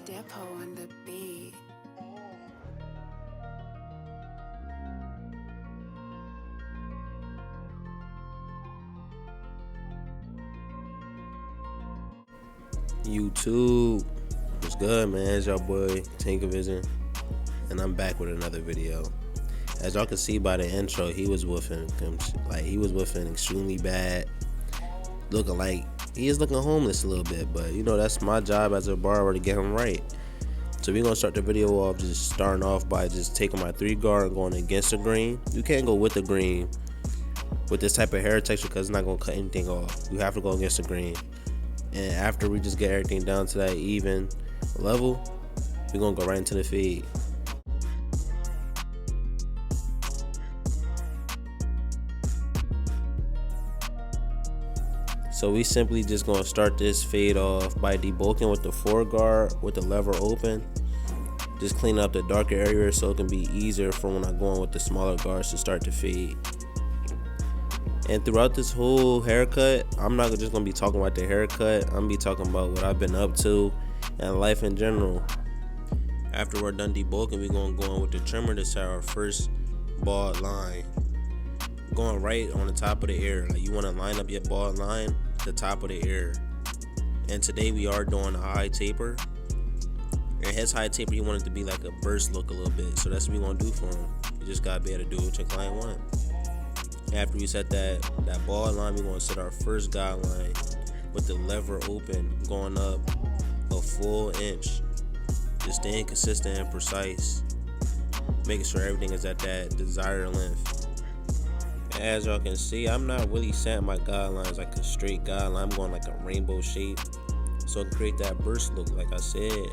Depot on the beat. YouTube, what's good, man? It's your boy Tinkervision, and I'm back with another video. As y'all can see by the intro, he was woofing extremely bad, looking like he is looking homeless a little bit. But you know, that's my job as a barber to get him right. So we're gonna start the video off just starting off by just taking my 3 guard and going against the green. You can't go with the green with this type of hair texture because it's not gonna cut anything off. You have to go against the green. And after we just get everything down to that even level, we're gonna go right into the fade. So we simply just gonna start this fade off by debulking with the 4 guard with the lever open. Just clean up the darker area so it can be easier for when I'm going with the smaller guards to start to fade. And throughout this whole haircut, I'm not just gonna be talking about the haircut. I'm gonna be talking about what I've been up to and life in general. After we're done debulking, we're gonna go in with the trimmer to set our first bald line. Going right on the top of the ear. Like, you wanna line up your bald line at the top of the ear. And today we are doing a high taper. And his high taper, he wanted to be like a burst look a little bit. So that's what we're gonna do for him. You just gotta be able to do what your client wants. After we set that ball line, we're gonna set our first guideline with the lever open, going up a full inch. Just staying consistent and precise, making sure everything is at that desired length. And as y'all can see, I'm not really setting my guidelines like a straight guideline. I'm going like a rainbow shape, so to create that burst look. Like I said,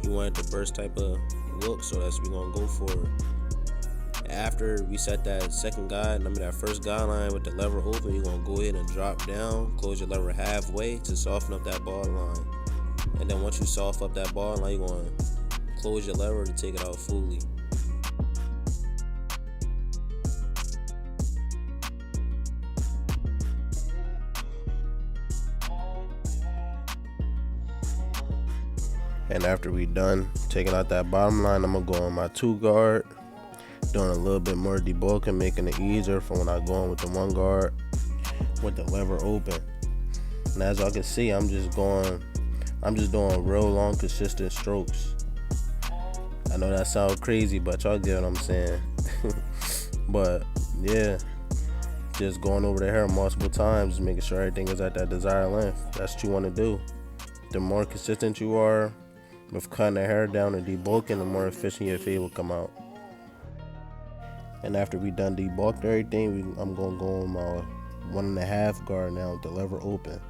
he wanted the burst type of look, so that's what we're gonna go for. After we set that that first guideline with the lever open, you're gonna go ahead and drop down, close your lever halfway to soften up that ball line. And then once you soften up that ball line, you're gonna close your lever to take it out fully. And after we done taking out that bottom line, I'm gonna go on my 2 guard. Doing a little bit more debulking, making it easier for when I go in with the 1 guard with the lever open. And as y'all can see, I'm just doing real long, consistent strokes. I know that sounds crazy, but y'all get what I'm saying. But yeah, just going over the hair multiple times, making sure everything is at that desired length. That's what you want to do. The more consistent you are with cutting the hair down and debulking, the more efficient your fade will come out. And after we done debulked everything, I'm gonna go on my 1.5 guard now with the lever open.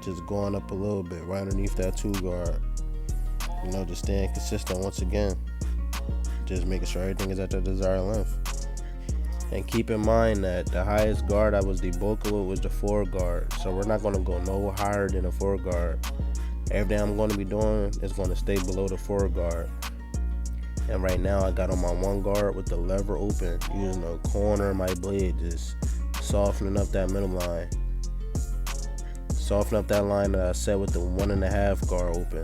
Just going up a little bit right underneath that 2 guard. You know, just staying consistent once again. Just making sure everything is at the desired length. And keep in mind that the highest guard I was debulking with was the 4 guard. So we're not gonna go no higher than a 4 guard. Everything I'm gonna be doing is gonna stay below the 4 guard. And right now I got on my 1 guard with the lever open, using the corner of my blade, just softening up that middle line. Soften up that line that I set with the 1.5 guard open.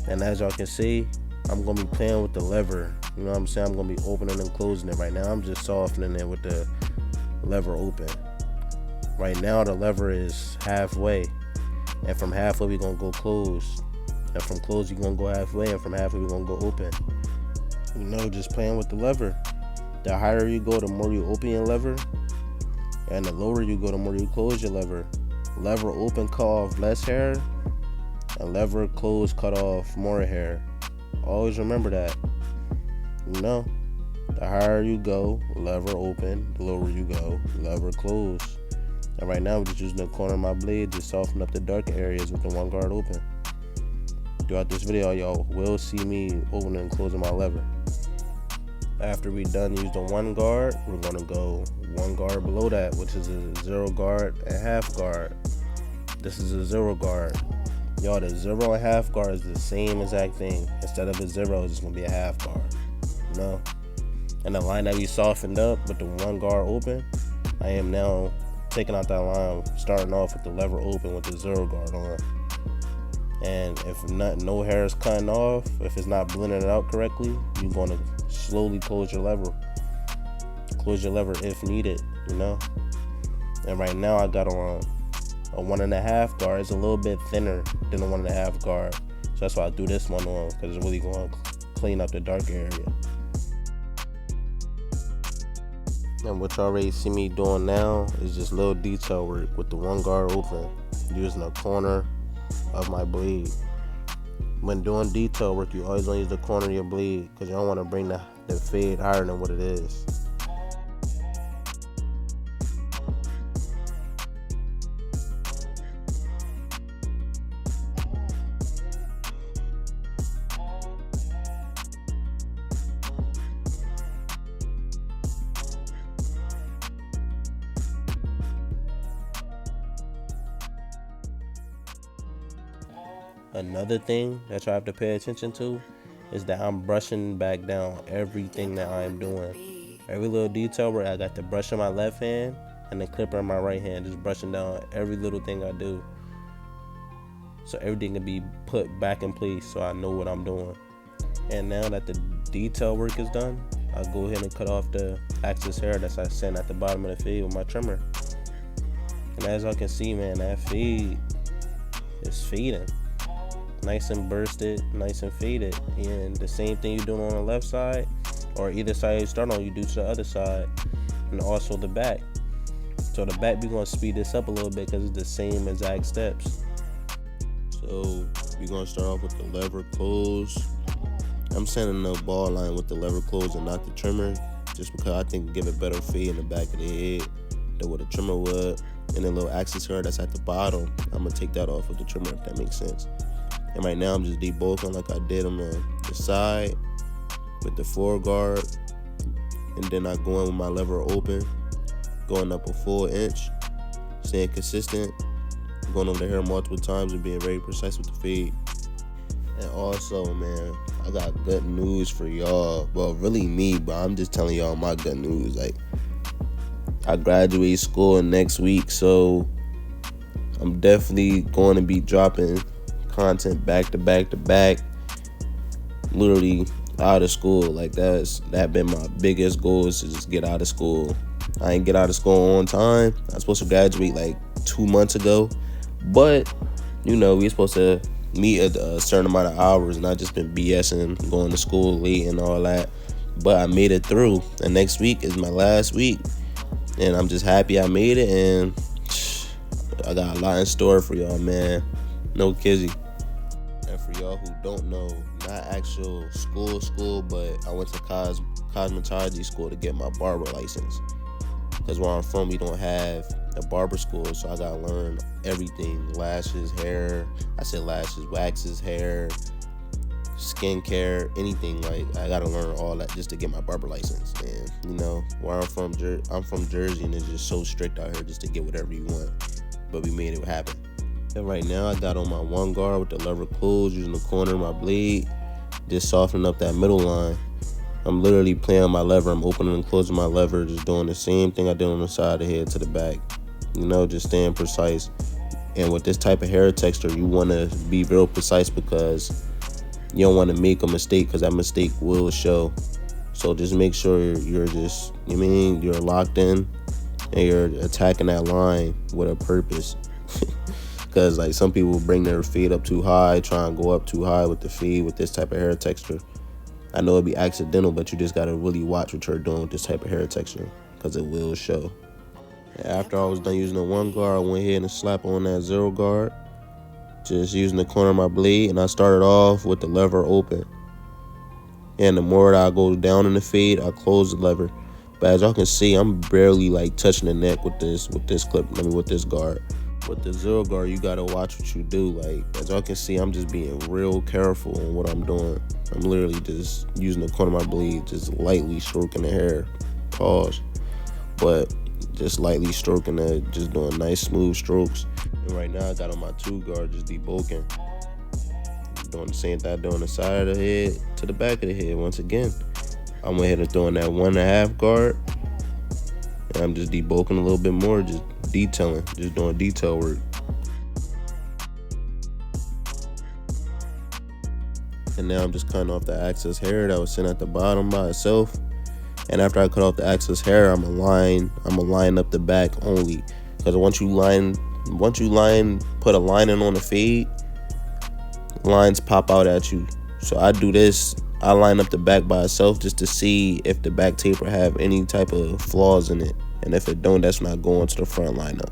And as y'all can see, I'm gonna be playing with the lever. You know what I'm saying? I'm gonna be opening and closing it. Right now I'm just softening it with the lever open. Right now the lever is halfway. And from halfway we're gonna go closed. And from closed you're gonna go halfway, and from halfway we're gonna go open. You know, just playing with the lever. The higher you go, the more you open your lever, and the lower you go, the more you close your lever. Lever open cut off less hair, and lever close cut off more hair. Always remember that. You know, the higher you go, lever open. The lower you go, lever close. And right now we're just using the corner of my blade to soften up the darker areas with the 1 guard open. Throughout this video, y'all will see me opening and closing my lever. After we done use the 1 guard, we're gonna go 1 guard below that, which is a 0 guard and half guard. This is a 0 guard. Y'all, the 0 and half guard is the same exact thing. Instead of a 0, it's just gonna be a half guard. You know? And the line that we softened up with the 1 guard open, I am now taking out that line, starting off with the lever open with the 0 guard on. And if no hair is cutting off, if it's not blending it out correctly, you're going to slowly close your lever. Close your lever if needed, you know. And right now I got on a 1.5 guard. It's a little bit thinner than a 1.5 guard. So that's why I do this one on, because it's really going to clean up the dark area. And what you already see me doing now is just little detail work with the one guard open, using the corner of my blade. When doing detail work, you always want to use the corner of your blade because you don't want to bring the fade higher than what it is. Another thing that you have to pay attention to is that I'm brushing back down everything that I'm doing. Every little detail where I got the brush in my left hand and the clipper in my right hand, just brushing down every little thing I do, so everything can be put back in place so I know what I'm doing. And now that the detail work is done, I'll go ahead and cut off the excess hair that's I sent at the bottom of the fade with my trimmer. And as y'all can see, man, that fade is fading. Nice and bursted, nice and faded. And the same thing you're doing on the left side, or either side you start on, you do to the other side. And also the back. So the back, we're going to speed this up a little bit because it's the same exact steps. So we're going to start off with the lever close. I'm sending the ball line with the lever close and not the trimmer, just because I think it give it better fade in the back of the head than what a trimmer would. And the little axis hair that's at the bottom, I'm going to take that off with the trimmer, if that makes sense. And right now I'm just debulking like I did on the side with the foreguard. And then I go in with my lever open, going up a full inch, staying consistent, going over the hair multiple times and being very precise with the fade. And also, man, I got good news for y'all. Well, really me, but I'm just telling y'all my good news. Like, I graduate school next week, so I'm definitely going to be dropping content back to back to back, literally out of school. Like that been my biggest goal, is to just get out of school. I ain't get out of school on time. I was supposed to graduate like 2 months ago, but you know, we supposed to meet at a certain amount of hours, and I just been BSing, going to school late and all that. But I made it through, and next week is my last week, and I'm just happy I made it. And I got a lot in store for y'all, man. No kizzy. And for y'all who don't know, not actual school, but I went to cosmetology school to get my barber license. Because where I'm from, we don't have a barber school, so I gotta learn everything: lashes, hair. I said lashes, waxes, hair, skincare, anything. Like, I gotta learn all that just to get my barber license. And you know, where I'm from Jersey, and it's just so strict out here just to get whatever you want. But we made it happen. And right now I got on my one guard with the lever closed, using the corner of my blade, just softening up that middle line. I'm literally playing my lever. I'm opening and closing my lever, just doing the same thing I did on the side of the head to the back. You know, just staying precise. And with this type of hair texture, you want to be real precise, because you don't want to make a mistake, because that mistake will show. So just make sure you're just, you're locked in and you're attacking that line with a purpose. Because like some people bring their fade up too high, try and go up too high with the fade with this type of hair texture. I know it'd be accidental, but you just gotta really watch what you're doing with this type of hair texture, because it will show. And after I was done using the one guard, I went ahead and slapped on that 0 guard, just using the corner of my blade, and I started off with the lever open. And the more that I go down in the fade, I close the lever. But as y'all can see, I'm barely like touching the neck with this with this guard. With the 0 guard, you gotta watch what you do. Like, as y'all can see, I'm just being real careful on what I'm doing. I'm literally just using the corner of my blade, just lightly stroking the hair. Pause. But just lightly stroking it, just doing nice smooth strokes. And right now I got on my 2 guard, just debulking. Doing the same thing I do on the side of the head to the back of the head. Once again, I went ahead and throwing that 1.5 guard. And I'm just debulking a little bit more, just detailing, just doing detail work. And now I'm just cutting off the excess hair that was sitting at the bottom by itself. And after I cut off the excess hair, I'm gonna line up the back only. Because once you put a lining on the fade, lines pop out at you. So I do this, I line up the back by itself just to see if the back taper have any type of flaws in it. And if it don't, that's when I go into the front lineup.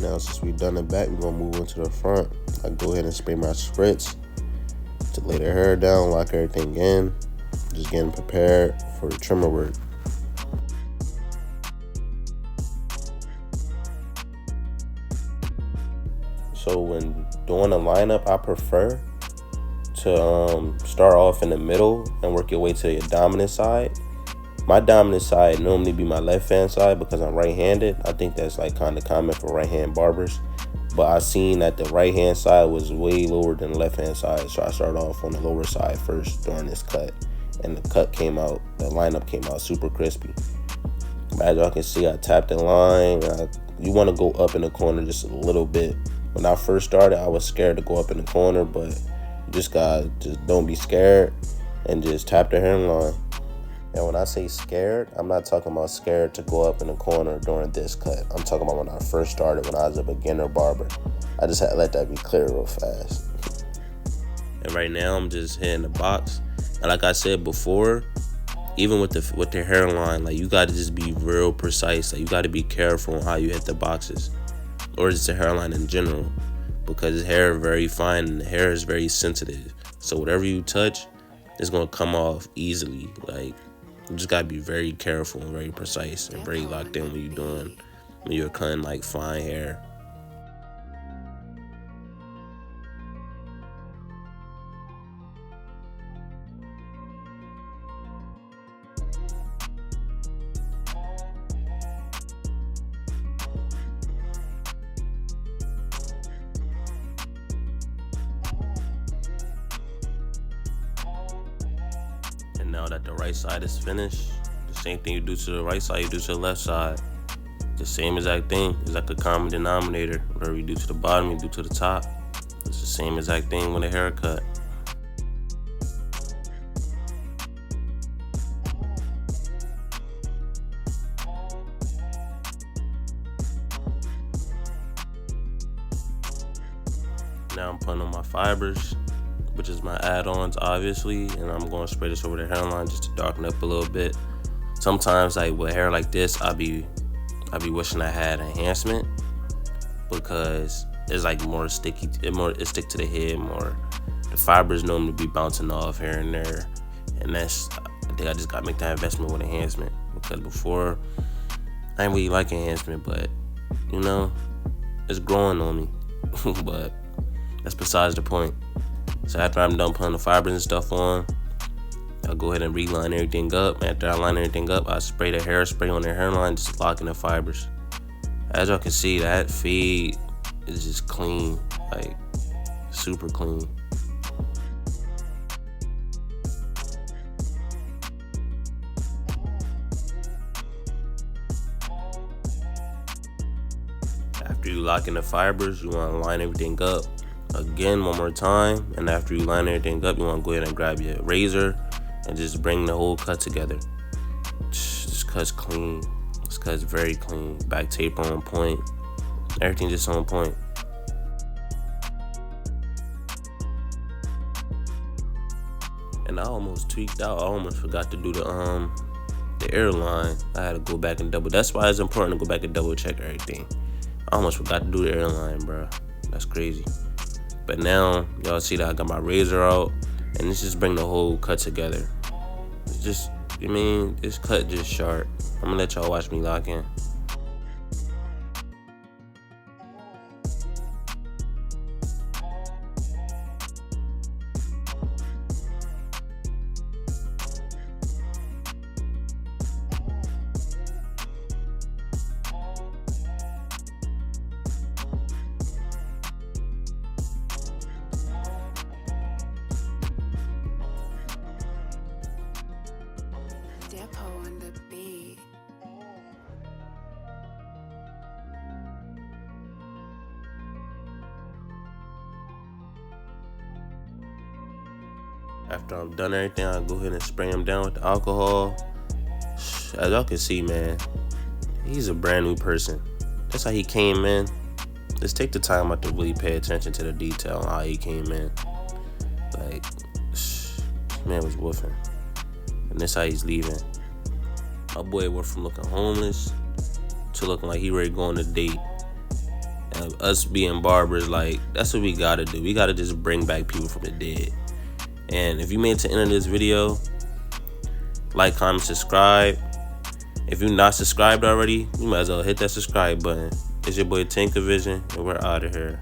Now since we've done the back, we're gonna move into the front. I go ahead and spray my spritz to lay the hair down, lock everything in. Just getting prepared for the trimmer work. So when doing a lineup, I prefer to start off in the middle and work your way to your dominant side. My dominant side normally be my left hand side because I'm right-handed. I think that's like kind of common for right-hand barbers. But I seen that the right-hand side was way lower than the left-hand side, so I started off on the lower side first during this cut. And the lineup came out super crispy. As y'all can see, I tapped the line. You want to go up in the corner just a little bit. When I first started, I was scared to go up in the corner, but you just don't be scared and just tap the hairline. And when I say scared, I'm not talking about scared to go up in the corner during this cut. I'm talking about when I first started, when I was a beginner barber. I just had to let that be clear real fast. And right now, I'm just hitting the box. And like I said before, even with the hairline, like you got to just be real precise. Like you got to be careful on how you hit the boxes, or just the hairline in general, because the hair is very fine and the hair is very sensitive. So whatever you touch, it's gonna come off easily. Like you just gotta be very careful and very precise and very locked in when you're cutting like fine hair. And now that the right side is finished, the same thing you do to the right side, you do to the left side. The same exact thing. It's like a common denominator. Whatever you do to the bottom, you do to the top. It's the same exact thing with a haircut. Now I'm putting on my fibers, which is my add-ons obviously, and I'm going to spray this over the hairline just to darken up a little bit. Sometimes like with hair like this, I be wishing I had enhancement because it's like more sticky, it stick to the head more. The fibers normally be bouncing off here and there, and I think I just gotta make that investment with enhancement, because before I ain't really like enhancement, but you know, it's growing on me. But that's besides the point. So after I'm done putting the fibers and stuff on, I'll go ahead and reline everything up. After I line everything up, I spray the hairspray on the hairline, just locking the fibers. As y'all can see, that fade is just clean, like super clean. After you lock in the fibers, you want to line everything up again one more time. And after you line everything up, you want to go ahead and grab your razor and just bring the whole cut together. This cut's clean. This cut's very clean. Back taper on point. Everything just on point. And I almost tweaked out. I almost forgot to do the airline. I had to go back and double. That's why it's important to go back and double check everything. I almost forgot to do the airline, bro. That's crazy. But now y'all see that I got my razor out, and this just bring the whole cut together. It's just, this cut just sharp. I'm gonna let y'all watch me lock in. Capo on the beat. After I'm done everything, I go ahead and spray him down with the alcohol. As y'all can see, man, he's a brand new person. That's how he came in. Just take the time out to really pay attention to the detail on how he came in. Like, man was woofing. And that's how he's leaving. My boy went from looking homeless to looking like he ready to go on a date. And us being barbers, like, that's what we gotta do. We gotta just bring back people from the dead. And if you made it to the end of this video, like, comment, subscribe. If you're not subscribed already, you might as well hit that subscribe button. It's your boy Tinker Vision, and we're out of here.